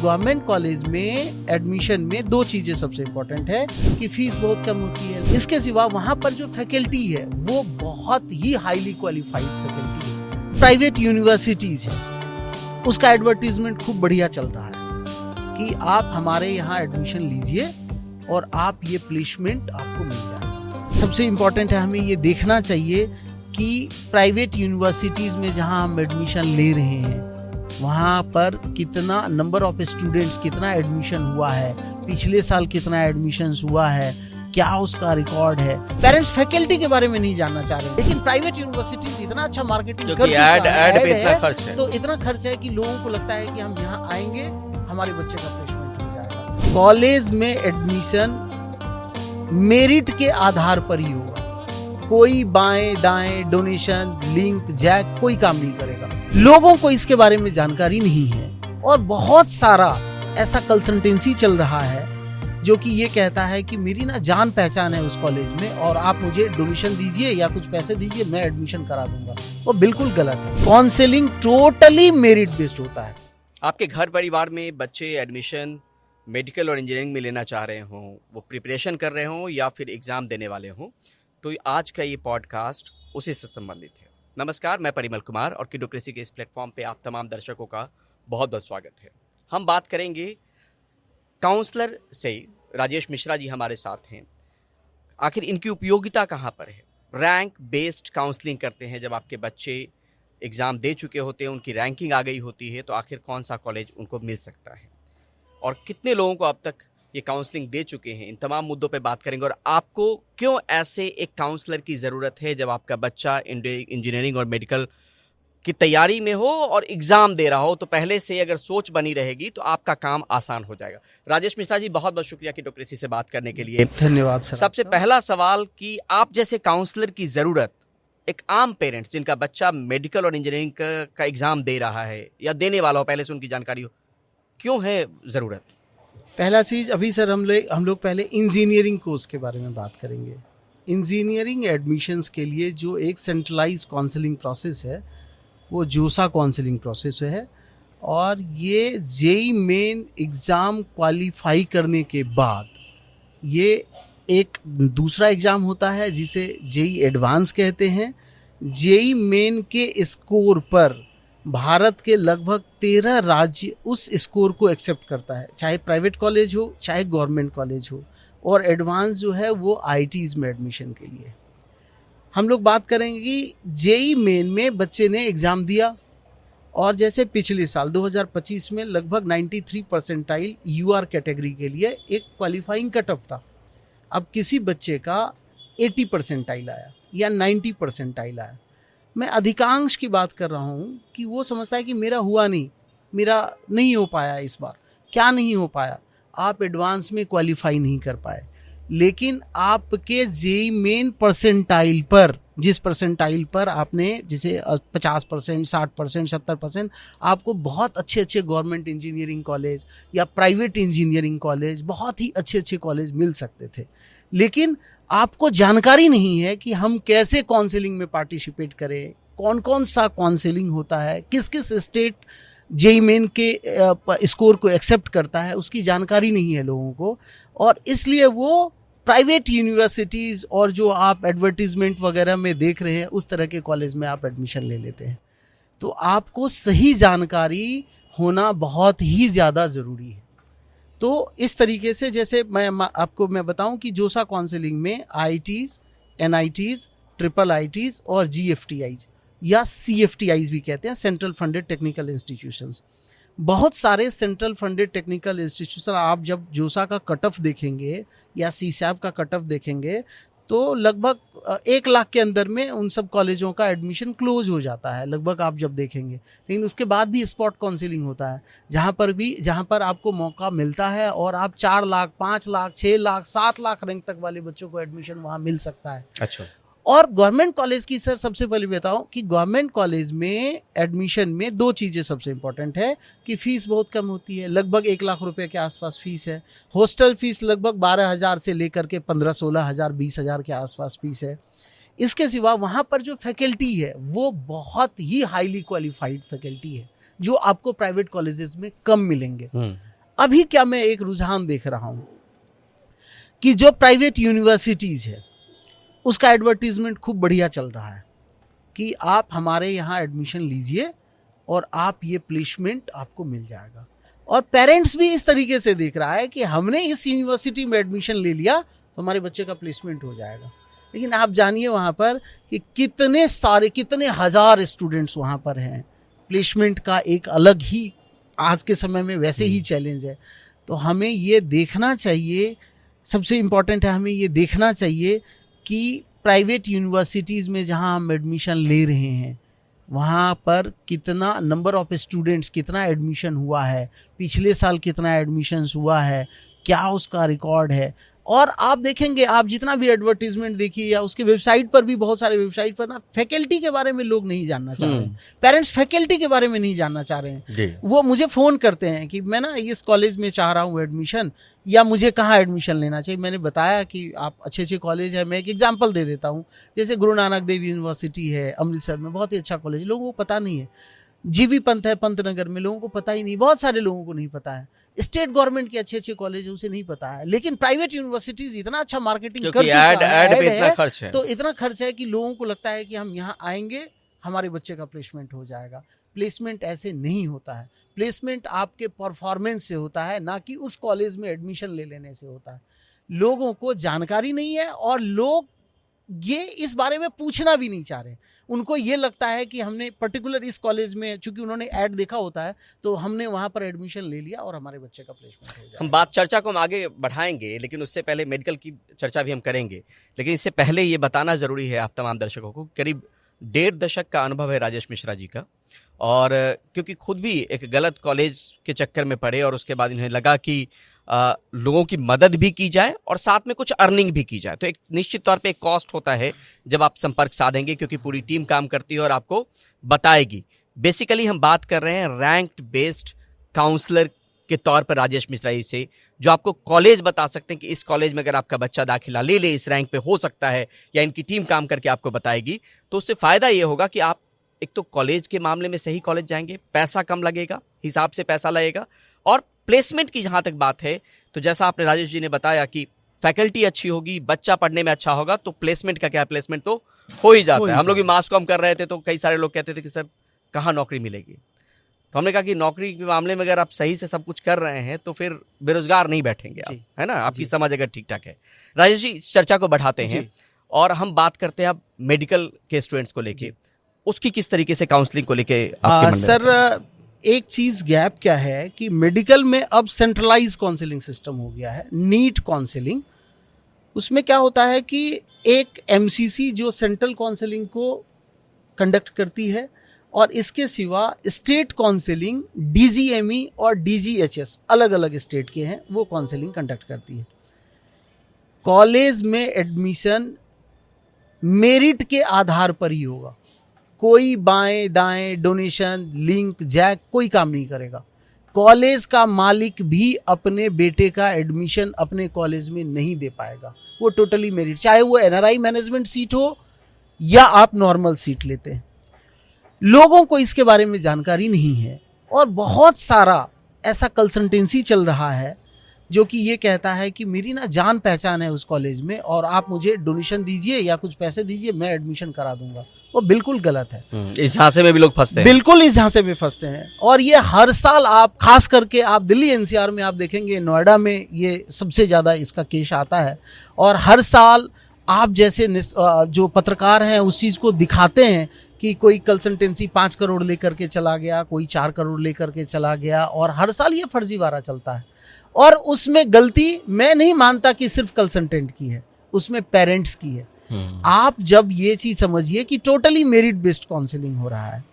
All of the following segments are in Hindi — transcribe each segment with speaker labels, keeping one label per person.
Speaker 1: गवर्नमेंट कॉलेज में एडमिशन में दो चीजें सबसे इम्पोर्टेंट है कि फीस बहुत कम होती है। इसके सिवा वहाँ पर जो फैकल्टी है वो बहुत ही हाईली क्वालिफाइड फैकल्टी है। प्राइवेट यूनिवर्सिटीज है, उसका एडवर्टीजमेंट खूब बढ़िया चल रहा है कि आप हमारे यहाँ एडमिशन लीजिए और आप ये प्लेसमेंट आपको मिल जाए। सबसे इम्पोर्टेंट है, हमें ये देखना चाहिए कि प्राइवेट यूनिवर्सिटीज में जहाँ हम एडमिशन ले रहे हैं वहाँ पर कितना नंबर ऑफ स्टूडेंट्स, कितना एडमिशन हुआ है, पिछले साल कितना एडमिशन हुआ है, क्या उसका रिकॉर्ड है। पेरेंट्स फैकल्टी के बारे में नहीं जानना चाह रहे, लेकिन प्राइवेट यूनिवर्सिटीज इतना अच्छा मार्केटिंग कर चुका है, तो इतना खर्च है कि लोगों को लगता है कि हम यहाँ आएंगे हमारे बच्चे का प्लेसमेंट हो जाएगा। कॉलेज में एडमिशन मेरिट के आधार पर ही होगा, कोई बाएं दाएं डोनेशन लिंक जैक कोई काम नहीं करेगा। लोगों को इसके बारे में जानकारी नहीं है और बहुत सारा ऐसा कंसल्टेंसी चल रहा है जो कि ये कहता है कि मेरी ना जान पहचान है उस कॉलेज में और आप मुझे डोनेशन दीजिए या कुछ पैसे दीजिए, मैं एडमिशन करा दूंगा। वो बिल्कुल गलत है। काउंसलिंग टोटली मेरिट बेस्ड होता है।
Speaker 2: आपके घर परिवार में बच्चे एडमिशन मेडिकल और इंजीनियरिंग में लेना चाह रहे हों, वो प्रिपरेशन कर रहे हों या फिर एग्ज़ाम देने वाले हों, तो आज का ये पॉडकास्ट उसी से संबंधित है। नमस्कार, मैं परिमल कुमार और किडोक्रेसी के इस प्लेटफॉर्म पे आप तमाम दर्शकों का बहुत बहुत स्वागत है। हम बात करेंगे काउंसलर से। राजेश मिश्रा जी हमारे साथ हैं। आखिर इनकी उपयोगिता कहाँ पर है? रैंक बेस्ड काउंसलिंग करते हैं। जब आपके बच्चे एग्ज़ाम दे चुके होते हैं, उनकी रैंकिंग आ गई होती है, तो आखिर कौन सा कॉलेज उनको मिल सकता है और कितने लोगों को अब तक ये काउंसलिंग दे चुके हैं, इन तमाम मुद्दों पे बात करेंगे। और आपको क्यों ऐसे एक काउंसलर की ज़रूरत है जब आपका बच्चा इंजीनियरिंग और मेडिकल की तैयारी में हो और एग्ज़ाम दे रहा हो, तो पहले से अगर सोच बनी रहेगी तो आपका काम आसान हो जाएगा। राजेश मिश्रा जी, बहुत बहुत शुक्रिया किडोक्रेसी से बात करने के लिए।
Speaker 1: धन्यवाद सर।
Speaker 2: सबसे पहला सवाल कि आप जैसे काउंसलर की ज़रूरत एक आम पेरेंट्स जिनका बच्चा मेडिकल और इंजीनियरिंग का एग्ज़ाम दे रहा है या देने वाला हो, पहले से उनकी जानकारी हो, क्यों है ज़रूरत?
Speaker 1: पहला चीज़, अभी सर हम लोग पहले इंजीनियरिंग कोर्स के बारे में बात करेंगे। इंजीनियरिंग एडमिशन्स के लिए जो एक सेंट्रलाइज काउंसलिंग प्रोसेस है वो जोसा काउंसलिंग प्रोसेस है और ये जेई मेन एग्ज़ाम क्वालिफाई करने के बाद ये एक दूसरा एग्ज़ाम होता है जिसे जेई एडवांस कहते हैं। जेई मेन के स्कोर पर भारत के लगभग 13 राज्य उस स्कोर को एक्सेप्ट करता है, चाहे प्राइवेट कॉलेज हो चाहे गवर्नमेंट कॉलेज हो, और एडवांस जो है वो आईटीज़ में एडमिशन के लिए। हम लोग बात करेंगे कि जेई मेन में बच्चे ने एग्ज़ाम दिया और जैसे पिछले साल 2025 में लगभग 93 परसेंटाइल यूआर कैटेगरी के लिए एक क्वालिफाइंग कटअप था। अब किसी बच्चे का 80 परसेंटाइल आया या 90 परसेंटाइल आया। मैं अधिकांश की बात कर रहा हूँ कि वो समझता है कि मेरा हुआ नहीं, मेरा नहीं हो पाया इस बार। क्या नहीं हो पाया? आप एडवांस में क्वालिफाई नहीं कर पाए, लेकिन आपके जेई मेन परसेंटाइल पर, जिस परसेंटाइल पर आपने जैसे 50%, 60%, 70%, आपको बहुत अच्छे अच्छे गवर्नमेंट इंजीनियरिंग कॉलेज या प्राइवेट इंजीनियरिंग कॉलेज, बहुत ही अच्छे अच्छे कॉलेज मिल सकते थे। लेकिन आपको जानकारी नहीं है कि हम कैसे काउंसलिंग में पार्टिसिपेट करें, कौन कौन सा काउंसलिंग होता है, किस किस स्टेट जेई मेन के स्कोर को एक्सेप्ट करता है, उसकी जानकारी नहीं है लोगों को। और इसलिए वो प्राइवेट यूनिवर्सिटीज़ और जो आप एडवर्टीजमेंट वगैरह में देख रहे हैं उस तरह के कॉलेज में आप एडमिशन ले लेते हैं। तो आपको सही जानकारी होना बहुत ही ज़्यादा ज़रूरी है। तो इस तरीके से जैसे मैं बताऊं कि जोसा काउंसलिंग में आईटीज़, एनआईटीज़, ट्रिपल आईटीज़ और जीएफटीआईज या सीएफटीआईज भी कहते हैं, सेंट्रल फंडेड टेक्निकल इंस्टीट्यूशंस, बहुत सारे सेंट्रल फंडेड टेक्निकल इंस्टीट्यूशन, आप जब जोसा का कट ऑफ देखेंगे या सीसैप का कट ऑफ देखेंगे तो लगभग 1 लाख के अंदर में उन सब कॉलेजों का एडमिशन क्लोज हो जाता है लगभग, आप जब देखेंगे। लेकिन उसके बाद भी स्पॉट काउंसलिंग होता है जहाँ पर आपको मौका मिलता है और आप 4 लाख, 5 लाख, 6 लाख, 7 लाख रैंक तक वाले बच्चों को एडमिशन वहाँ मिल सकता है।
Speaker 2: अच्छा।
Speaker 1: और गवर्नमेंट कॉलेज की सर सबसे पहले बताऊं कि गवर्नमेंट कॉलेज में एडमिशन में दो चीज़ें सबसे इम्पोर्टेंट है कि फ़ीस बहुत कम होती है, लगभग 1 लाख रुपए के आसपास फीस है। हॉस्टल फीस लगभग 12,000 से लेकर के 15-16 हज़ार, 20,000 के आसपास फीस है। इसके सिवा वहाँ पर जो फैकल्टी है वो बहुत ही हाईली क्वालिफाइड फैकल्टी है जो आपको प्राइवेट कॉलेजेस में कम मिलेंगे। अभी क्या मैं एक रुझान देख रहा हूं कि जो प्राइवेट यूनिवर्सिटीज है उसका एडवर्टीजमेंट खूब बढ़िया चल रहा है कि आप हमारे यहाँ एडमिशन लीजिए और आप ये प्लेसमेंट आपको मिल जाएगा। और पेरेंट्स भी इस तरीके से देख रहा है कि हमने इस यूनिवर्सिटी में एडमिशन ले लिया तो हमारे बच्चे का प्लेसमेंट हो जाएगा। लेकिन आप जानिए वहाँ पर कि कितने हजार स्टूडेंट्स वहाँ पर हैं। प्लेसमेंट का एक अलग ही आज के समय में वैसे ही चैलेंज है। तो हमें ये देखना चाहिए, सबसे इम्पॉर्टेंट है हमें ये देखना चाहिए कि प्राइवेट यूनिवर्सिटीज़ में जहाँ हम एडमिशन ले रहे हैं वहाँ पर कितना नंबर ऑफ स्टूडेंट्स, कितना एडमिशन हुआ है, पिछले साल कितना एडमिशन्स हुआ है, क्या उसका रिकॉर्ड है। और आप देखेंगे, आप जितना भी एडवर्टीजमेंट देखिए या उसके वेबसाइट पर भी, बहुत सारे वेबसाइट पर ना फैकल्टी के बारे में लोग नहीं जानना चाह रहे हैं, पेरेंट्स फैकल्टी के बारे में नहीं जानना चाह रहे हैं। वो मुझे फ़ोन करते हैं कि मैं ना इस कॉलेज में चाह रहा हूँ एडमिशन, या मुझे कहाँ एडमिशन लेना चाहिए। मैंने बताया कि आप अच्छे कॉलेज है, मैं एक एग्जांपल दे देता हूँ, जैसे गुरु नानक देव यूनिवर्सिटी है अमृतसर में, बहुत ही अच्छा कॉलेज, लोगों को पता नहीं है। जीवी पंत है पंतनगर में, लोगों को पता ही नहीं, बहुत सारे लोगों को नहीं पता है। स्टेट गवर्नमेंट के अच्छे कॉलेज है उसे नहीं पता है। लेकिन प्राइवेट यूनिवर्सिटीज इतना अच्छा मार्केटिंग कर चुका है, तो इतना खर्च है कि लोगों को लगता है कि हम यहाँ आएंगे हमारे बच्चे का प्लेसमेंट हो जाएगा। प्लेसमेंट ऐसे नहीं होता है। प्लेसमेंट आपके परफॉर्मेंस से होता है, ना कि उस कॉलेज में एडमिशन ले लेने से होता है। लोगों को जानकारी नहीं है और लोग ये इस बारे में पूछना भी नहीं चाह रहे। उनको ये लगता है कि हमने पर्टिकुलर इस कॉलेज में, चूंकि उन्होंने ऐड देखा होता है, तो हमने वहां पर एडमिशन ले लिया और हमारे बच्चे का प्लेसमेंट हो जाएगा।
Speaker 2: हम चर्चा को हम आगे बढ़ाएंगे, लेकिन उससे पहले मेडिकल की चर्चा भी हम करेंगे। लेकिन इससे पहले ये बताना जरूरी है आप तमाम दर्शकों को, करीब 1.5 दशक का अनुभव है राजेश मिश्रा जी का। और क्योंकि खुद भी एक गलत कॉलेज के चक्कर में पड़े और उसके बाद इन्हें लगा कि लोगों की मदद भी की जाए और साथ में कुछ अर्निंग भी की जाए, तो एक निश्चित तौर पे एक कॉस्ट होता है जब आप संपर्क साधेंगे, क्योंकि पूरी टीम काम करती है और आपको बताएगी। बेसिकली हम बात कर रहे हैं रैंक्ड बेस्ड काउंसलर के तौर पर राजेश मिश्रा जी से, जो आपको कॉलेज बता सकते हैं कि इस कॉलेज में अगर आपका बच्चा दाखिला ले ले, इस रैंक पे हो सकता है, या इनकी टीम काम करके आपको बताएगी। तो उससे फायदा ये होगा कि आप एक तो कॉलेज के मामले में सही कॉलेज जाएंगे, पैसा कम लगेगा, हिसाब से पैसा लगेगा। और प्लेसमेंट की जहां तक बात है, तो जैसा आपने राजेश जी ने बताया कि फैकल्टी अच्छी होगी, बच्चा पढ़ने में अच्छा होगा, तो प्लेसमेंट का क्या, प्लेसमेंट तो हो ही जाता है। हम लोग भी मास कॉम कर रहे थे तो कई सारे लोग कहते थे कि सर कहाँ नौकरी मिलेगी, तो हमने कहा कि नौकरी के मामले में अगर आप सही से सब कुछ कर रहे हैं तो फिर बेरोजगार नहीं बैठेंगे आप, है ना, आपकी समझ अगर ठीक ठाक है। राजेश जी, चर्चा को बढ़ाते हैं और हम बात करते हैं अब मेडिकल के स्टूडेंट्स को लेके, उसकी किस तरीके से काउंसलिंग को लेके आपके मन में?
Speaker 1: सर, एक चीज गैप क्या है कि मेडिकल में अब सेंट्रलाइज काउंसलिंग सिस्टम हो गया है, नीट काउंसलिंग। उसमें क्या होता है कि एक एमसीसी जो सेंट्रल काउंसलिंग को कंडक्ट करती है, और इसके सिवा स्टेट काउंसलिंग डीजीएमई और डीजीएचएस अलग अलग स्टेट के हैं, वो काउंसलिंग कंडक्ट करती है। कॉलेज में एडमिशन मेरिट के आधार पर ही होगा, कोई बाएं दाएं डोनेशन लिंक जैक कोई काम नहीं करेगा। कॉलेज का मालिक भी अपने बेटे का एडमिशन अपने कॉलेज में नहीं दे पाएगा, वो टोटली मेरिट, चाहे वो एनआरआई मैनेजमेंट सीट हो या आप नॉर्मल सीट लेते हैं। लोगों को इसके बारे में जानकारी नहीं है और बहुत सारा ऐसा कंसल्टेंसी चल रहा है जो कि ये कहता है कि मेरी ना जान पहचान है उस कॉलेज में और आप मुझे डोनेशन दीजिए या कुछ पैसे दीजिए, मैं एडमिशन करा दूंगा। वो बिल्कुल गलत है।
Speaker 2: इस झांसे में भी लोग फंसते हैं,
Speaker 1: बिल्कुल इस झांसे में फंसते हैं। और ये हर साल आप, खास करके आप दिल्ली एनसीआर में आप देखेंगे, नोएडा में ये सबसे ज़्यादा इसका केस आता है। और हर साल आप जैसे जो पत्रकार हैं उस चीज़ को दिखाते हैं कि कोई कंसल्टेंसी 5 करोड़ लेकर के चला गया, कोई 4 करोड़ लेकर के चला गया, और हर साल ये फर्जीवाड़ा चलता है। और उसमें गलती मैं नहीं मानता कि सिर्फ कंसल्टेंट की है, उसमें पेरेंट्स की है। आप जब ये चीज समझिए कि टोटली मेरिट बेस्ड काउंसलिंग हो रहा है,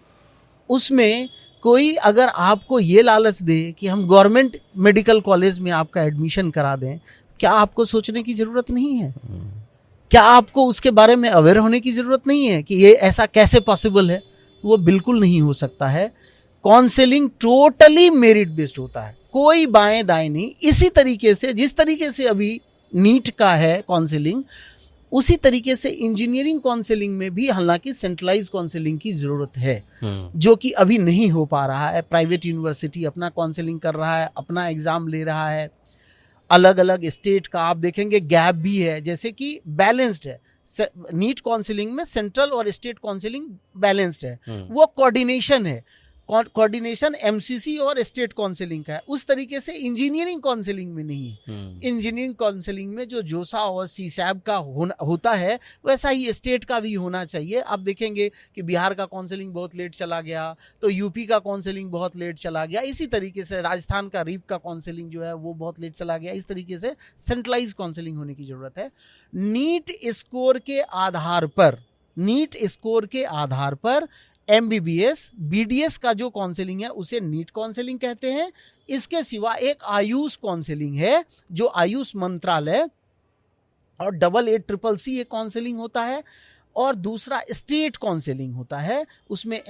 Speaker 1: उसमें कोई अगर आपको ये लालच दे कि हम गवर्नमेंट मेडिकल कॉलेज में आपका एडमिशन करा दें, क्या आपको सोचने की जरूरत नहीं है? क्या आपको उसके बारे में अवेयर होने की जरूरत नहीं है कि ये ऐसा कैसे पॉसिबल है? वो बिल्कुल नहीं हो सकता है। काउंसलिंग टोटली मेरिट बेस्ड होता है, कोई बाएं दाएं नहीं। इसी तरीके से जिस तरीके से अभी नीट का है काउंसलिंग, उसी तरीके से इंजीनियरिंग काउंसलिंग में भी हालांकि सेंट्रलाइज काउंसलिंग की जरूरत है, जो कि अभी नहीं हो पा रहा है। प्राइवेट यूनिवर्सिटी अपना काउंसलिंग कर रहा है, अपना एग्जाम ले रहा है। अलग अलग स्टेट का आप देखेंगे गैप भी है, जैसे कि बैलेंस्ड है। नीट काउंसलिंग में सेंट्रल और स्टेट काउंसलिंग बैलेंस्ड है, वो कोऑर्डिनेशन है। कोऑर्डिनेशन एमसीसी और स्टेट काउंसलिंग का है, उस तरीके से इंजीनियरिंग काउंसलिंग में नहीं है। इंजीनियरिंग काउंसलिंग में जो जोसा और सीसैब का होता है वैसा ही स्टेट का भी होना चाहिए। आप देखेंगे कि बिहार का काउंसलिंग बहुत लेट चला गया, तो यूपी का काउंसलिंग बहुत लेट चला गया। इसी तरीके से राजस्थान का रीप का काउंसलिंग जो है वो बहुत लेट चला गया। इस तरीके से सेंट्रलाइज काउंसलिंग होने की जरूरत है। नीट स्कोर के आधार पर MBBS BDS का जो काउंसलिंग है उसे नीट काउंसलिंग कहते हैं। इसके सिवा एक आयुष काउंसलिंग है, जो आयुष मंत्रालय और AACCC ये काउंसलिंग होता है, और दूसरा स्टेट काउंसलिंग होता है। उसमें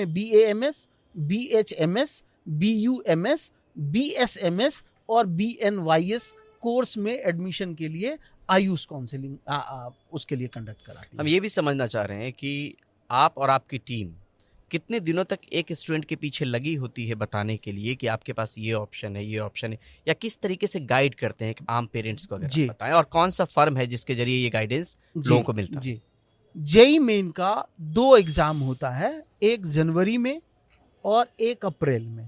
Speaker 1: BAMS, BHMS, BUMS, BSMS और BNYS कोर्स में एडमिशन के लिए आयुष काउंसलिंग उसके लिए कंडक्ट कराती है।
Speaker 2: हम ये भी समझना चाह रहे हैं कि आप और आपकी टीम कितने दिनों तक एक स्टूडेंट के पीछे लगी होती है बताने के लिए कि आपके पास ये ऑप्शन है, या किस तरीके से गाइड करते हैं आम पेरेंट्स को, अगर आप बताएं, और कौन सा फर्म है जिसके जरिए ये गाइडेंस लोगों को मिलता है?
Speaker 1: जेईई मेन का 2 एग्जाम होता है, एक जनवरी में और एक अप्रैल में।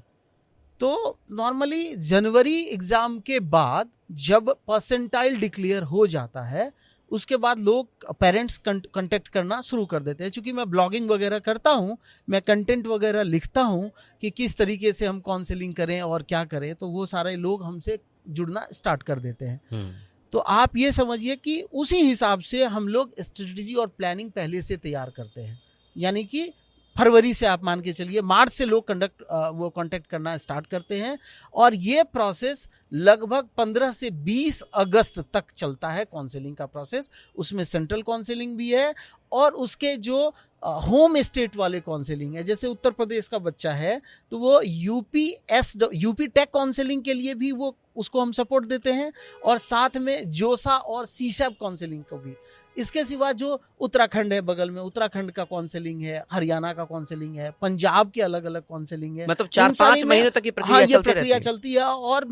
Speaker 1: तो नॉर्मली जनवरी एग्जाम के बाद जब परसेंटाइल डिक्लेयर हो जाता है, उसके बाद लोग पेरेंट्स कांटेक्ट करना शुरू कर देते हैं। क्योंकि मैं ब्लॉगिंग वगैरह करता हूँ, मैं कंटेंट वगैरह लिखता हूँ कि किस तरीके से हम काउंसलिंग करें और क्या करें, तो वो सारे लोग हमसे जुड़ना स्टार्ट कर देते हैं। तो आप ये समझिए कि उसी हिसाब से हम लोग स्ट्रेटजी और प्लानिंग पहले से तैयार करते हैं। यानी कि फरवरी से आप मान के चलिए, मार्च से लोग कांटेक्ट करना स्टार्ट करते हैं, और ये प्रोसेस लगभग 15 से 20 अगस्त तक चलता है काउंसलिंग का प्रोसेस। उसमें सेंट्रल काउंसलिंग भी है और उसके जो होम स्टेट वाले काउंसलिंग है। जैसे उत्तर प्रदेश का बच्चा है तो वो यूपी टेक काउंसलिंग के लिए भी वो उसको हम सपोर्ट देते हैं, और साथ में जोसा और सीसैब काउंसलिंग को भी। इसके सिवा जो उत्तराखंड है बगल में, उत्तराखंड का काउंसलिंग है, हरियाणा का काउंसलिंग है, पंजाब के अलग अलग काउंसलिंग है।
Speaker 2: मतलब 4-5 महीनों तक ये प्रक्रिया
Speaker 1: चलती है। और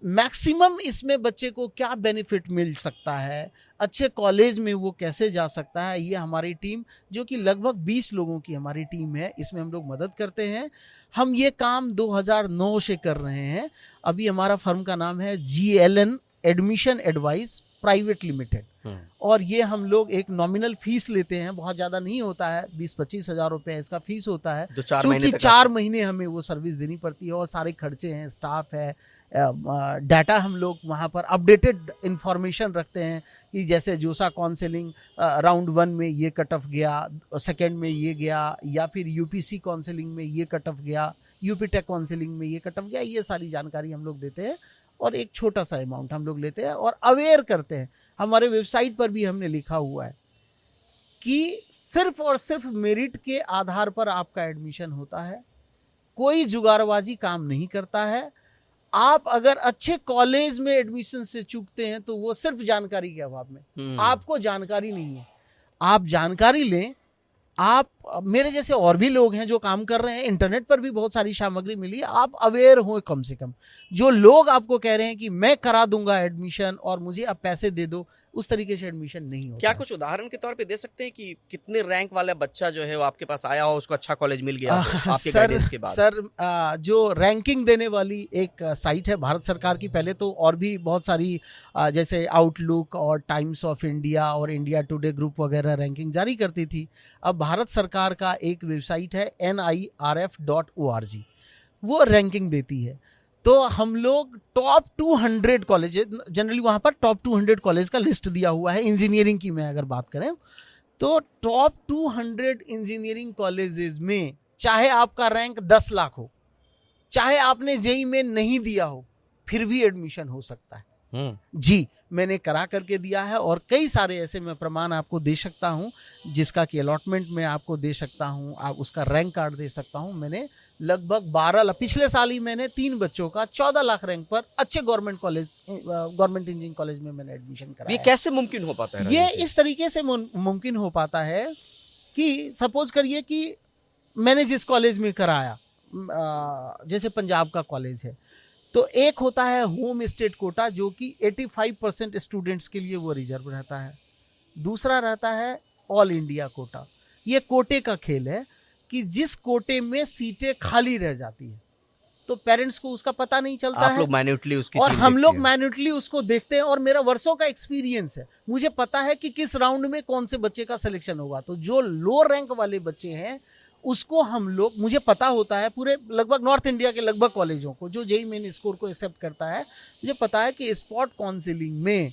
Speaker 1: मैक्सिमम इसमें बच्चे को क्या बेनिफिट मिल सकता है, अच्छे कॉलेज में वो कैसे जा सकता है, ये हमारी टीम, जो कि लगभग 20 लोगों की हमारी टीम है, इसमें हम लोग मदद करते हैं। हम ये काम 2009 से कर रहे हैं। अभी हमारा फर्म का नाम है GLN admission advice private limited, और ये हम लोग एक नॉमिनल फीस लेते हैं, बहुत ज़्यादा नहीं होता है, 20-25 हज़ार रुपये इसका फीस होता है, क्योंकि 4 महीने हमें वो सर्विस देनी पड़ती है, और सारे खर्चे हैं, स्टाफ है, डाटा हम लोग वहाँ पर अपडेटेड इंफॉर्मेशन रखते हैं कि जैसे जोसा काउंसलिंग राउंड 1 में ये कट ऑफ गया, सेकेंड में ये गया, या फिर UPC काउंसलिंग में ये कट ऑफ गया, यूपी टेक काउंसलिंग में ये कट ऑफ गया, ये सारी जानकारी हम लोग देते हैं, और एक छोटा सा अमाउंट हम लोग लेते हैं और अवेयर करते हैं। हमारे वेबसाइट पर भी हमने लिखा हुआ है कि सिर्फ और सिर्फ मेरिट के आधार पर आपका एडमिशन होता है, कोई जुगाड़बाजी काम नहीं करता है। आप अगर अच्छे कॉलेज में एडमिशन से चूकते हैं तो वो सिर्फ जानकारी के अभाव में, आपको जानकारी नहीं है। आप जानकारी लें। आप मेरे जैसे और भी लोग हैं जो काम कर रहे हैं, इंटरनेट पर भी बहुत सारी सामग्री मिली है, आप अवेयर हो कम से कम। जो लोग आपको कह रहे हैं कि मैं करा दूंगा एडमिशन और मुझे आप पैसे दे दो, उस तरीके से एडमिशन नहीं होता।
Speaker 2: क्या कुछ उदाहरण के तौर पे दे सकते हैं कि कितने रैंक वाला बच्चा जो है वो आपके पास आया हो, उसको अच्छा कॉलेज मिल गया आपके गाइडेंस के बाद?
Speaker 1: सर, जो रैंकिंग देने वाली एक साइट है भारत सरकार की, पहले तो और भी बहुत सारी जैसे आउटलुक और टाइम्स ऑफ इंडिया और इंडिया टुडे ग्रुप वगैरह रैंकिंग जारी करती थी। अब भारत सरकार का एक वेबसाइट है NIRF.org, वो रैंकिंग देती है। तो हम लोग टॉप 200 कॉलेज, जनरली वहाँ पर टॉप 200 कॉलेज का लिस्ट दिया हुआ है। इंजीनियरिंग की मैं अगर बात करें तो टॉप 200 इंजीनियरिंग कॉलेजेस में चाहे आपका रैंक 10 लाख हो, चाहे आपने जेईई में नहीं दिया हो, फिर भी एडमिशन हो सकता है। जी, मैंने करा करके दिया है, और कई सारे ऐसे मैं प्रमाण आपको दे सकता हूँ, जिसका कि अलॉटमेंट में आपको दे सकता हूँ, आप उसका रैंक कार्ड दे सकता हूँ। मैंने लगभग 12 पिछले साल ही मैंने 3 बच्चों का 14 लाख रैंक पर अच्छे गवर्नमेंट इंजीनियरिंग कॉलेज में मैंने एडमिशन कराया।
Speaker 2: ये कैसे मुमकिन हो पाता है?
Speaker 1: ये इस तरीके से मुमकिन हो पाता है कि सपोज करिए कि मैंने जिस कॉलेज में कराया, जैसे पंजाब का कॉलेज है, तो एक होता है होम स्टेट कोटा जो कि 85% स्टूडेंट्स के लिए वो रिजर्व रहता है। दूसरा रहता है ऑल इंडिया कोटा। ये कोटे का खेल है कि जिस कोटे में सीटें खाली रह जाती है तो पेरेंट्स को उसका पता नहीं चलता है,
Speaker 2: आप लोग माइन्यूटली उसकी
Speaker 1: और
Speaker 2: चीज़
Speaker 1: हम लोग
Speaker 2: देखते हैं।
Speaker 1: माइन्यूटली उसको देखते हैं। और मेरा वर्षों का एक्सपीरियंस है, मुझे पता है कि किस राउंड में कौन से बच्चे का सिलेक्शन होगा। तो जो लो रैंक वाले बच्चे हैं उसको हम लोग, मुझे पता होता है पूरे लगभग नॉर्थ इंडिया के लगभग कॉलेजों को जो जेईई मेन स्कोर को एक्सेप्ट करता है, मुझे पता है कि स्पॉट काउंसलिंग में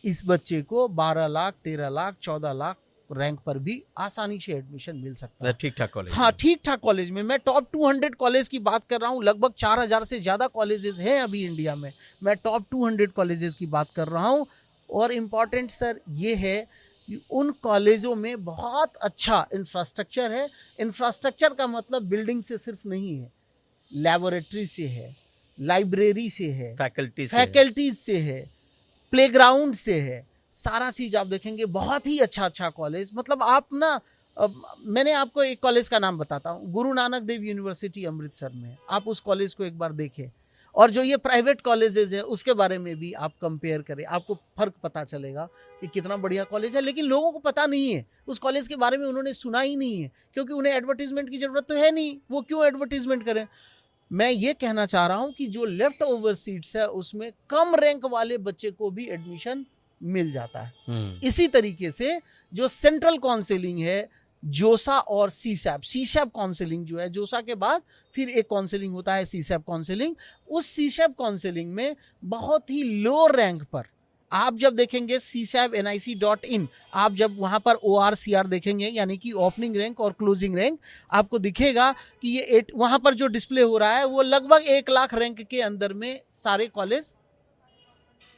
Speaker 1: इस बच्चे को 12 लाख, 13 लाख, 14 लाख रैंक पर भी आसानी से एडमिशन मिल सकता है।
Speaker 2: ठीक ठाक कॉलेज।
Speaker 1: हाँ, ठीक ठाक कॉलेज में। मैं टॉप 200 कॉलेज की बात कर रहा हूँ। लगभग 4000 से ज़्यादा कॉलेजेस हैं अभी इंडिया में। मैं टॉप 200 कॉलेजेस की बात कर रहा हूँ। और इम्पॉर्टेंट सर ये है कि उन कॉलेजों में बहुत अच्छा इंफ्रास्ट्रक्चर है। इंफ्रास्ट्रक्चर का मतलब बिल्डिंग से सिर्फ नहीं है, लैबोरेटरी से है, लाइब्रेरी से है, फैकल्टीज से है, प्लेग्राउंड से है, सारा चीज आप देखेंगे। बहुत ही अच्छा कॉलेज, मतलब आप ना, मैंने आपको एक कॉलेज का नाम बताता हूँ, गुरु नानक देव यूनिवर्सिटी अमृतसर में। आप उस कॉलेज को एक बार देखें, और जो ये प्राइवेट कॉलेजेस है उसके बारे में भी आप कंपेयर करें, आपको फर्क पता चलेगा कि कितना बढ़िया कॉलेज है। लेकिन लोगों को पता नहीं है उस कॉलेज के बारे में, उन्होंने सुना ही नहीं है, क्योंकि उन्हें एडवर्टीजमेंट की जरूरत तो है नहीं, वो क्यों एडवर्टीजमेंट करें। मैं ये कहना चाह रहा हूँ कि जो लेफ्ट ओवर सीट्स है उसमें कम रैंक वाले बच्चे को भी एडमिशन मिल जाता है। इसी तरीके से जो सेंट्रल काउंसलिंग है, जोसा और सीसैप काउंसलिंग जो है, जोसा के बाद फिर एक काउंसलिंग होता है सीसैप काउंसलिंग। उस सीसैप काउंसलिंग में बहुत ही लो रैंक पर आप जब देखेंगे csapnic.in, आप जब वहां पर ORCR देखेंगे, यानी कि ओपनिंग रैंक और क्लोजिंग रैंक, आपको दिखेगा कि ये वहां पर जो डिस्प्ले हो रहा है वो लगभग 1 लाख रैंक के अंदर में सारे कॉलेज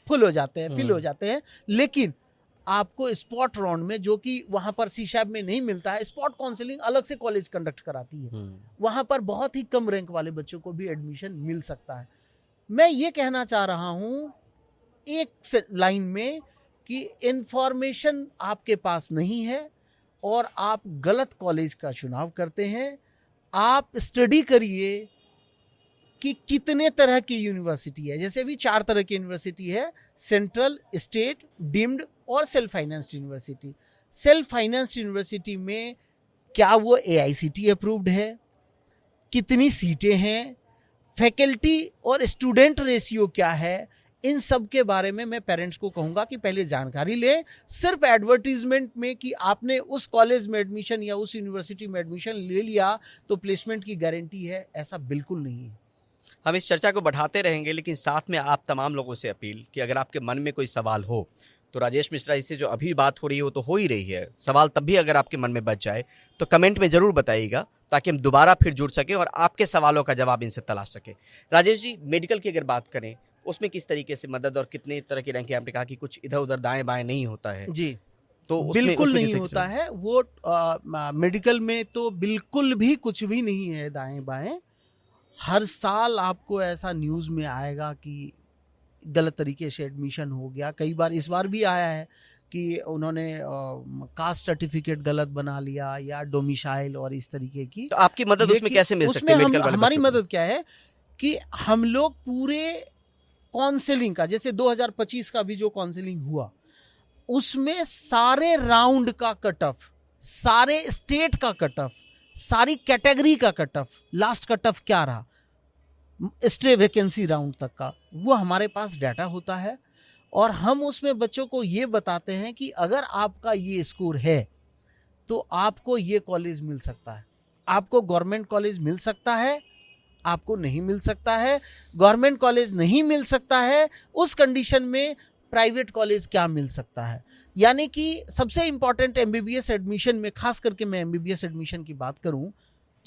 Speaker 1: फुल हो जाते हैं, फिल हो जाते हैं। लेकिन आपको स्पॉट राउंड में, जो कि वहां पर सीसैप में नहीं मिलता है, स्पॉट काउंसलिंग अलग से कॉलेज कंडक्ट कराती है, वहां पर बहुत ही कम रैंक वाले बच्चों को भी एडमिशन मिल सकता है। मैं ये कहना चाह रहा हूं एक लाइन में कि इंफॉर्मेशन आपके पास नहीं है और आप गलत कॉलेज का चुनाव करते हैं। आप स्टडी करिए कि कितने तरह की यूनिवर्सिटी है। जैसे अभी 4 तरह की यूनिवर्सिटी है, सेंट्रल, स्टेट, डीम्ड और self financed university. Self financed university में क्या वो AICTE अप्रूव्ड है, कितनी सीटें हैं, फैकल्टी और स्टूडेंट रेशियो क्या है, इन सब के बारे में मैं पेरेंट्स को कहूंगा कि पहले जानकारी लें। सिर्फ एडवर्टीजमेंट में कि आपने उस कॉलेज में एडमिशन या उस यूनिवर्सिटी में एडमिशन ले लिया तो प्लेसमेंट की गारंटी है, ऐसा बिल्कुल नहीं है।
Speaker 2: हम इस चर्चा को बढ़ाते रहेंगे, लेकिन साथ में आप तमाम लोगों से अपील कि अगर आपके मन में कोई सवाल हो तो राजेश मिश्रा जी से जो अभी बात हो रही है वो तो हो ही रही है, सवाल तब भी अगर आपके मन में बच जाए तो कमेंट में ज़रूर बताइएगा, ताकि हम दोबारा फिर जुड़ सकें और आपके सवालों का जवाब इनसे तलाश सकें। राजेश जी, मेडिकल की अगर बात करें उसमें किस तरीके से मदद और कितने तरह की रैंक, आपने कहा कि कुछ इधर उधर दाएं बाएं नहीं होता है
Speaker 1: जी,
Speaker 2: तो
Speaker 1: बिल्कुल नहीं होता है वो। मेडिकल में तो बिल्कुल भी कुछ भी नहीं है दाएं बाएं। हर साल आपको ऐसा न्यूज़ में आएगा कि गलत तरीके से एडमिशन हो गया। कई बार इस बार भी आया है कि उन्होंने कास्ट सर्टिफिकेट गलत बना लिया या डोमिसाइल और इस तरीके की।
Speaker 2: तो आपकी मदद उसमें कैसे मिल सकती है?
Speaker 1: हमारी मदद क्या है कि हम लोग पूरे काउंसलिंग का, जैसे 2025 का भी जो काउंसलिंग हुआ उसमें सारे राउंड का कट ऑफ, सारे स्टेट का कट ऑफ, सारी कैटेगरी का cut off, last cut off क्या रहा स्टे वैकेंसी राउंड तक का, वो हमारे पास डाटा होता है। और हम उसमें बच्चों को ये बताते हैं कि अगर आपका ये स्कोर है तो आपको ये कॉलेज मिल सकता है, आपको गवर्नमेंट कॉलेज मिल सकता है, आपको नहीं मिल सकता है। गवर्नमेंट कॉलेज नहीं मिल सकता है, उस कंडीशन में प्राइवेट कॉलेज क्या मिल सकता है। यानी कि सबसे इंपॉर्टेंट MBBS एडमिशन में, खास करके मैं MBBS एडमिशन की बात करूं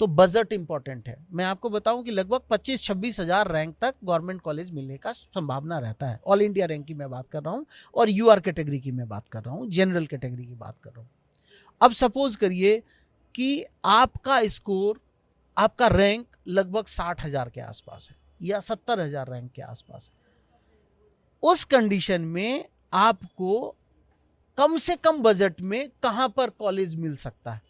Speaker 1: तो बजट इंपॉर्टेंट है। मैं आपको बताऊं कि लगभग 25-26 हज़ार रैंक तक गवर्नमेंट कॉलेज मिलने का संभावना रहता है। ऑल इंडिया रैंक की मैं बात कर रहा हूं और UR कैटेगरी की मैं बात कर रहा हूं, जनरल कैटेगरी की बात कर रहा हूं। अब सपोज करिए कि आपका स्कोर आपका रैंक लगभग 60,000 के आसपास है या 70,000 रैंक के आसपास है। उस कंडीशन में आपको कम से कम बजट में कहां पर कॉलेज मिल सकता है?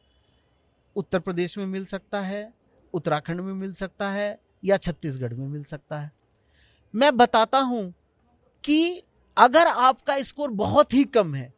Speaker 1: उत्तर प्रदेश में मिल सकता है, उत्तराखंड में मिल सकता है, या छत्तीसगढ़ में मिल सकता है। मैं बताता हूं कि अगर आपका स्कोर बहुत ही कम है,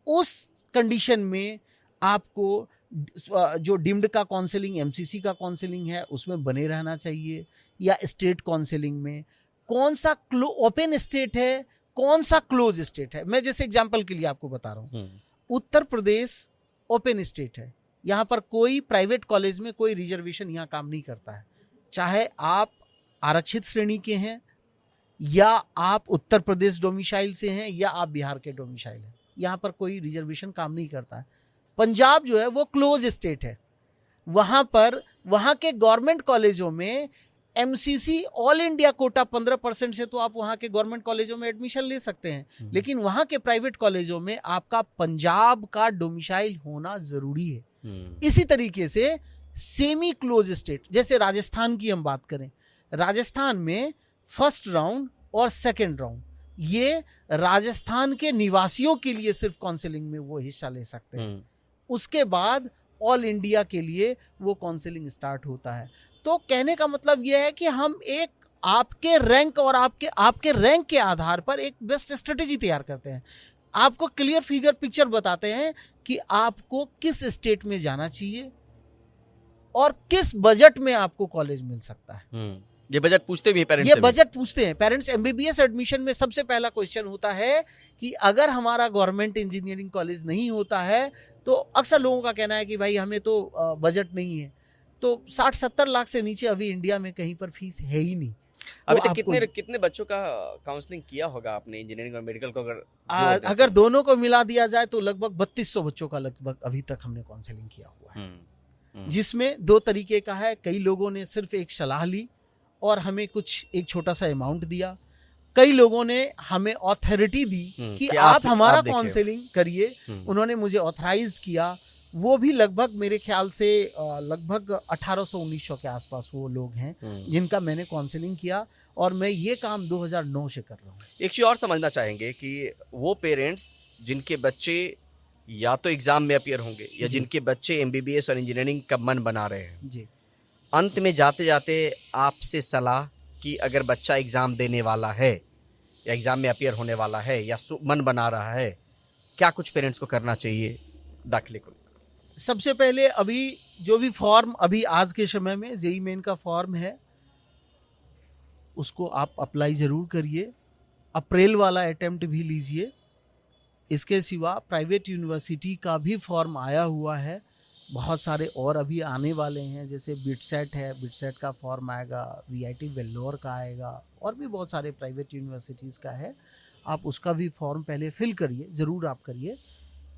Speaker 1: उस कंडीशन में आपको जो डिम्ड का काउंसलिंग, एमसीसी का काउंसलिंग है, उसमें बने रहना चाहिए, या स्टेट काउंसलिंग में कौन सा ओपन स्टेट है, कौन सा क्लोज स्टेट है। मैं जैसे एग्जांपल के लिए आपको बता रहा हूं, उत्तर प्रदेश ओपन स्टेट है, यहां पर कोई प्राइवेट कॉलेज में कोई रिजर्वेशन यहां काम नहीं करता है, चाहे आप आरक्षित श्रेणी के हैं, या आप उत्तर प्रदेश डोमिसाइल से हैं, या आप बिहार के डोमिसाइल हैं, यहां पर कोई रिजर्वेशन काम नहीं करता है। पंजाब जो है वो क्लोज स्टेट है, वहां पर वहां के गवर्नमेंट कॉलेजों में एमसीसी ऑल इंडिया कोटा 15% से तो आप वहां के गवर्नमेंट कॉलेजों में एडमिशन ले सकते हैं, लेकिन वहां के प्राइवेट कॉलेजों में आपका पंजाब का डोमिसाइल होना जरूरी है। इसी तरीके से सेमी क्लोज स्टेट, जैसे राजस्थान की हम बात करें, राजस्थान में फर्स्ट राउंड और सेकंड राउंड ये राजस्थान के निवासियों के लिए सिर्फ काउंसलिंग में वो हिस्सा ले सकते हैं, उसके बाद ऑल इंडिया के लिए वो काउंसलिंग स्टार्ट होता है। तो कहने का मतलब यह है कि हम एक आपके रैंक और आपके रैंक के आधार पर एक बेस्ट स्ट्रेटेजी तैयार करते हैं, आपको क्लियर फिगर पिक्चर बताते हैं कि आपको किस स्टेट में जाना चाहिए और किस बजट में आपको कॉलेज मिल सकता है।
Speaker 2: ये बजट पूछते भी पेरेंट्स,
Speaker 1: ये बजट पूछते हैं पेरेंट्स। एमबीबीएस एडमिशन में सबसे पहला क्वेश्चन होता है कि अगर हमारा गवर्नमेंट इंजीनियरिंग कॉलेज नहीं होता है, तो अक्सर लोगों का कहना है कि भाई हमें तो बजट नहीं है, तो 60-70 लाख से नीचे अभी इंडिया में कहीं पर फीस है ही नहीं।
Speaker 2: अभी तक कितने बच्चों का काउंसलिंग किया होगा आपने इंजीनियरिंग और मेडिकल को?
Speaker 1: अगर दोनों को मिला दिया जाए तो लगभग 3200 बच्चों का लगभग अभी तक हमने काउंसलिंग किया हुआ है, जिसमें 2 तरीके का है। कई लोगों ने सिर्फ एक सलाह ली और हमें कुछ एक छोटा सा अमाउंट दिया, कई लोगों ने हमें ऑथोरिटी दी कि आप हमारा काउंसलिंग करिए, उन्होंने मुझे ऑथराइज किया। वो भी लगभग मेरे ख्याल से लगभग 1800-1900 के आसपास वो लोग हैं जिनका मैंने काउंसलिंग किया, और मैं ये काम 2009 से कर रहा हूँ।
Speaker 2: एक चीज और समझना चाहेंगे कि वो पेरेंट्स जिनके बच्चे या तो एग्जाम में अपीयर होंगे या जिनके बच्चे एमबीबीएस और इंजीनियरिंग का मन बना रहे हैं जी, अंत में जाते जाते आपसे सलाह कि अगर बच्चा एग्जाम देने वाला है या एग्जाम में अपीयर होने वाला है या मन बना रहा है, क्या कुछ पेरेंट्स को करना चाहिए दाखिले को?
Speaker 1: सबसे पहले अभी जो भी फॉर्म अभी आज के समय में जेईई मेन का फॉर्म है, उसको आप अप्लाई जरूर करिए, अप्रैल वाला अटेम्प्ट भी लीजिए। इसके सिवा प्राइवेट यूनिवर्सिटी का भी फॉर्म आया हुआ है, बहुत सारे और अभी आने वाले हैं, जैसे बिटसेट है, बिटसेट का फॉर्म आएगा, वीआईटी वेल्लोर का आएगा, और भी बहुत सारे प्राइवेट यूनिवर्सिटीज़ का है। आप उसका भी फॉर्म पहले फिल करिए, ज़रूर आप करिए।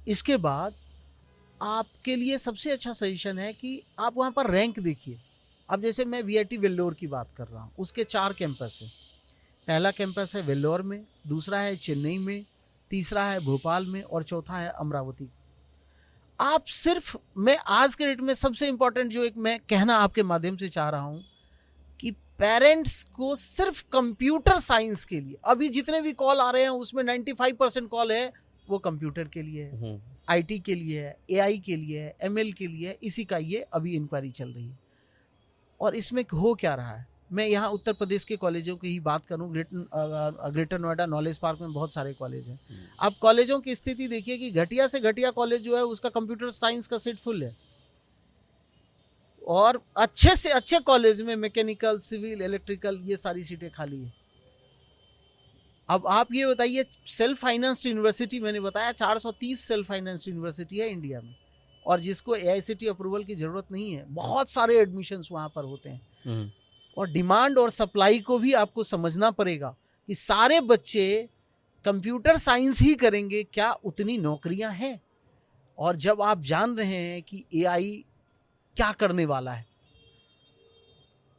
Speaker 1: इसके बाद आपके लिए सबसे अच्छा सजेशन है कि आप वहाँ पर रैंक देखिए। अब जैसे मैं वीआईटी वेल्लोर की बात कर रहा हूँ, उसके 4 कैंपस है। पहला कैंपस है वेल्लोर में, दूसरा है चेन्नई में, तीसरा है भोपाल में, और चौथा है अमरावती। आप सिर्फ, मैं आज के डेट में सबसे इंपॉर्टेंट जो एक मैं कहना आपके माध्यम से चाह रहा हूं कि पेरेंट्स को सिर्फ कंप्यूटर साइंस के लिए, अभी जितने भी कॉल आ रहे हैं उसमें 95% कॉल है वो कंप्यूटर के लिए है, आईटी के लिए है, एआई के लिए है, एमएल के लिए है, इसी का ये अभी इंक्वायरी चल रही है। और इसमें हो क्या रहा है, मैं यहाँ उत्तर प्रदेश के कॉलेजों की ही बात करूँ, ग्रेटर नोएडा नॉलेज पार्क में बहुत सारे कॉलेज हैं। आप कॉलेजों की स्थिति देखिए कि घटिया से घटिया कॉलेज जो है उसका कंप्यूटर साइंस का सीट फुल है, और अच्छे से अच्छे कॉलेज में मैकेनिकल, सिविल, इलेक्ट्रिकल, ये सारी सीटें खाली है। अब आप ये बताइए, सेल्फ फाइनेंस्ड यूनिवर्सिटी मैंने बताया 430 सेल्फ फाइनेंस्ड यूनिवर्सिटी है इंडिया में, और जिसको एआईसीटी अप्रूवल की जरूरत नहीं है, बहुत सारे एडमिशन्स वहाँ पर होते हैं। और डिमांड और सप्लाई को भी आपको समझना पड़ेगा कि सारे बच्चे कंप्यूटर साइंस ही करेंगे क्या, उतनी नौकरियां हैं। और जब आप जान रहे हैं कि एआई क्या करने वाला है,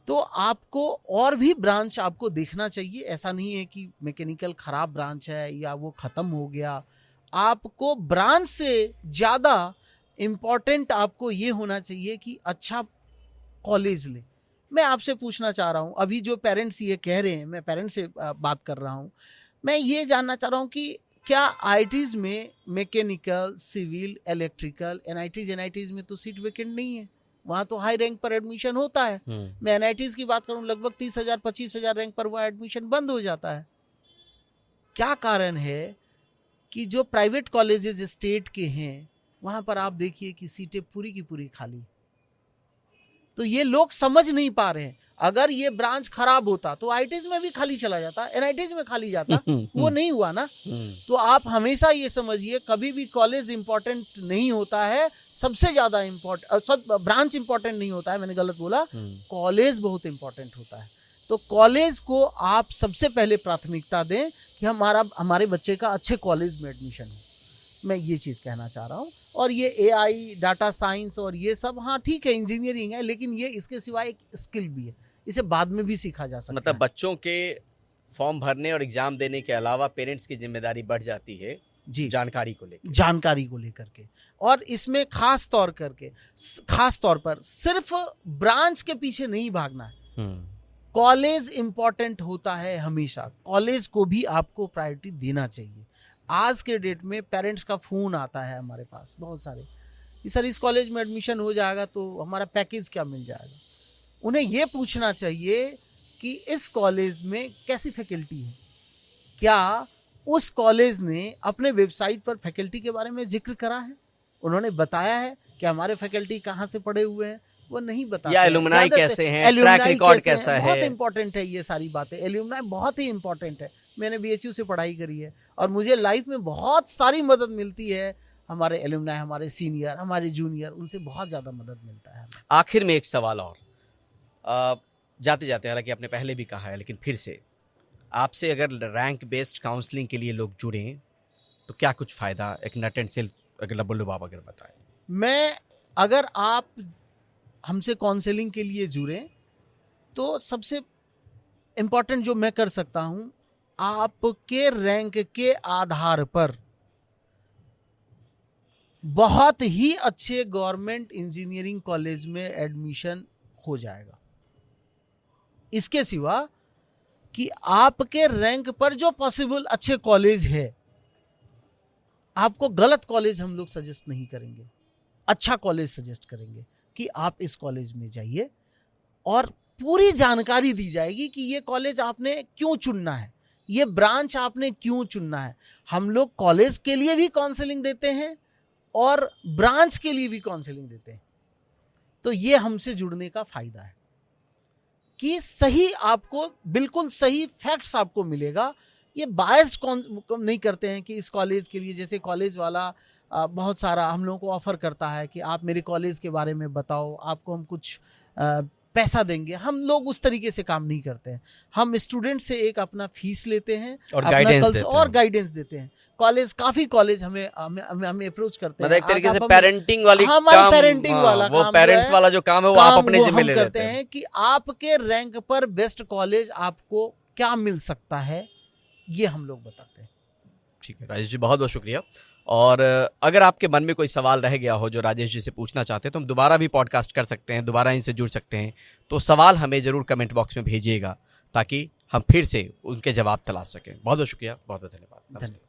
Speaker 1: तो आपको और भी ब्रांच आपको देखना चाहिए। ऐसा नहीं है कि मैकेनिकल खराब ब्रांच है या वो खत्म हो गया। आपको ब्रांच से ज्यादा इम्पोर्टेंट आपको ये होना चाहिए कि अच्छा कॉलेज ले। मैं आपसे पूछना चाह रहा हूँ, अभी जो पेरेंट्स ये कह रहे हैं, मैं पेरेंट्स से बात कर रहा हूँ, मैं ये जानना चाह रहा हूँ कि क्या आईटीज में मैकेनिकल, सिविल, इलेक्ट्रिकल, एनआईटीज में तो सीट वेकेंट नहीं है, वहाँ तो हाई रैंक पर एडमिशन होता है। मैं एनआईटीज की बात करूँ, लगभग 30,000 25,000 रैंक पर वहाँ एडमिशन बंद हो जाता है। क्या कारण है कि जो प्राइवेट कॉलेजेस स्टेट के हैं वहाँ पर आप देखिए कि सीटें पूरी की पूरी खाली। तो ये लोग समझ नहीं पा रहे हैं। अगर ये ब्रांच खराब होता तो आईटीज में भी खाली चला जाता, एनआईटीज में खाली जाता, वो नहीं हुआ ना। तो आप हमेशा ये समझिए, कभी भी कॉलेज इंपॉर्टेंट नहीं होता है, सबसे ज्यादा इम्पोर्टेंट ब्रांच इंपॉर्टेंट नहीं होता है, मैंने गलत बोला, कॉलेज बहुत इंपॉर्टेंट होता है। तो कॉलेज को आप सबसे पहले प्राथमिकता दें कि हमारे बच्चे का अच्छे कॉलेज में एडमिशन हो। मैं ये चीज़ कहना चाह रहा हूँ। और ये एआई, डाटा साइंस और ये सब, हाँ ठीक है, इंजीनियरिंग है, लेकिन ये इसके सिवाय एक स्किल भी है, इसे बाद में भी सीखा जा सकता है।
Speaker 2: मतलब बच्चों के फॉर्म भरने और एग्जाम देने के अलावा पेरेंट्स की जिम्मेदारी बढ़ जाती है जी, जानकारी को लेकर के। और इसमें खास तौर पर सिर्फ ब्रांच के पीछे नहीं भागना है। कॉलेज इंपॉर्टेंट होता है हमेशा, कॉलेज को भी आपको प्रायोरिटी देना चाहिए। आज के डेट में पेरेंट्स का फ़ोन आता है हमारे पास बहुत सारे कि सर इस कॉलेज में एडमिशन हो जाएगा तो हमारा पैकेज क्या मिल जाएगा। उन्हें ये पूछना चाहिए कि इस कॉलेज में कैसी फैकल्टी है, क्या उस कॉलेज ने अपने वेबसाइट पर फैकल्टी के बारे में जिक्र करा है, उन्होंने बताया है कि हमारे फैकल्टी कहाँ से पढ़े हुए हैं, वो नहीं बताते। या एलुमनाई कैसे हैं, ट्रैक रिकॉर्ड कैसा है,
Speaker 1: बहुत इंपॉर्टेंट है ये सारी बातें। एलुमनाई बहुत ही इंपॉर्टेंट है। मैंने बीएचयू से पढ़ाई करी है और मुझे लाइफ में बहुत सारी मदद मिलती है। हमारे एलुमनाई, हमारे सीनियर, हमारे जूनियर, उनसे बहुत ज़्यादा मदद मिलता है।
Speaker 2: आखिर में एक सवाल और, जाते जाते, हालांकि आपने पहले भी कहा है लेकिन फिर से, आपसे अगर रैंक बेस्ड काउंसलिंग के लिए लोग जुड़ें तो क्या कुछ फ़ायदा, एक नट एंड सिल अगर बल्लू बाबा अगर बताएं।
Speaker 1: अगर आप हमसे काउंसलिंग के लिए जुड़ें तो सबसे इम्पॉर्टेंट जो मैं कर सकता हूं, आपके रैंक के आधार पर बहुत ही अच्छे गवर्नमेंट इंजीनियरिंग कॉलेज में एडमिशन हो जाएगा। इसके सिवा कि आपके रैंक पर जो पॉसिबल अच्छे कॉलेज है, आपको गलत कॉलेज हम लोग सजेस्ट नहीं करेंगे, अच्छा कॉलेज सजेस्ट करेंगे कि आप इस कॉलेज में जाइए और पूरी जानकारी दी जाएगी कि ये कॉलेज आपने क्यों चुनना है, ये ब्रांच आपने क्यों चुनना है। हम लोग कॉलेज के लिए भी काउंसलिंग देते हैं और ब्रांच के लिए भी काउंसलिंग देते हैं। तो ये हमसे जुड़ने का फायदा है कि सही, आपको बिल्कुल सही फैक्ट्स आपको मिलेगा। ये बायस्ड नहीं करते हैं कि इस कॉलेज के लिए, जैसे कॉलेज वाला बहुत सारा हम लोगों को ऑफर करता है कि आप मेरे कॉलेज के बारे में बताओ, आपको हम कुछ पैसा देंगे। हम लोग उस तरीके से काम नहीं करते हैं। हम स्टूडेंट से एक अपना फीस लेते हैं
Speaker 2: और गाइडेंस
Speaker 1: देते हैं। काफी कॉलेज हमें अप्रोच करते हैं,
Speaker 2: एक तरीके से पेरेंटिंग वाली
Speaker 1: हमारी पेरेंटिंग वाला
Speaker 2: वो
Speaker 1: काम,
Speaker 2: पेरेंट्स वाला जो काम है वो आप अपने जिम्मे ले
Speaker 1: लेते हैं कि आपके रैंक पर बेस्ट कॉलेज आपको क्या मिल सकता है, ये हम लोग बताते हैं।
Speaker 2: ठीक है राजेश जी, बहुत बहुत शुक्रिया। और अगर आपके मन में कोई सवाल रह गया हो जो राजेश जी से पूछना चाहते हैं तो हम दोबारा भी पॉडकास्ट कर सकते हैं, दोबारा इनसे जुड़ सकते हैं। तो सवाल हमें ज़रूर कमेंट बॉक्स में भेजिएगा ताकि हम फिर से उनके जवाब तलाश सकें। बहुत बहुत शुक्रिया, बहुत बहुत धन्यवाद। नमस्ते।